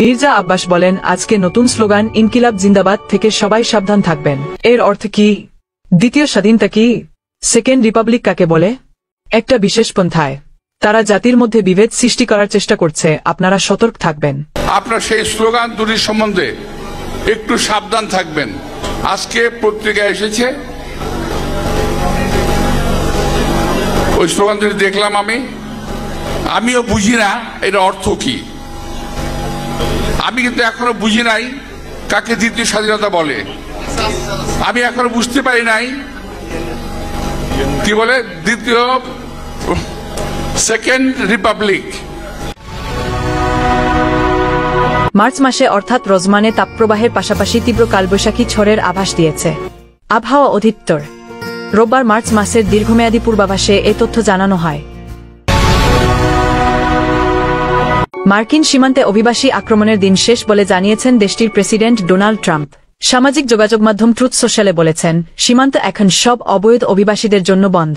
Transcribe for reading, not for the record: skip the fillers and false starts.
মির্জা আব্বাস বলেন, আজকে নতুন স্লোগান ইনকিলাব জিন্দাবাদ থেকে সবাই সাবধান থাকবেন। এর অর্থ কি? দ্বিতীয় স্বাধীনতা কি? সেকেন্ড রিপাবলিক কাকে বলে? একটা বিশেষ পন্থায় তারা জাতির মধ্যে বিভেদ সৃষ্টি করার চেষ্টা করছে, আপনারা সতর্ক থাকবেন। আপনার সেই স্লোগান দুটির সম্বন্ধে একটু সাবধান থাকবেন। আজকে পত্রিকায় এসেছে, ওই স্লোগান দুটি দেখলাম, আমিও বুঝি না এর অর্থ কি। আমি কিন্তু এখনো বুঝি নাই কাকে দ্বিতীয় স্বাধীনতা বলে। আমি এখনো বুঝতে পারি নাই কি বলে দ্বিতীয় সেকেন্ড রিপাবলিক। মার্চ মাসে অর্থাৎ রজমানে তাপপ্রবাহের পাশাপাশি তীব্র কালবৈশাখী ঝড়ের আভাস দিয়েছে আবহাওয়া অধিদপ্তর। রোববার মার্চ মাসের দীর্ঘমেয়াদী পূর্বাভাসে এ তথ্য জানানো হয়। মার্কিন সীমান্তে অভিবাসী আক্রমণের দিন শেষ বলে জানিয়েছেন দেশটির প্রেসিডেন্ট ডোনাল্ড ট্রাম্প। সামাজিক যোগাযোগ মাধ্যম ট্রুথ সোশ্যালে বলেছেন, সীমান্ত এখন সব অবৈধ অভিবাসীদের জন্য বন্ধ।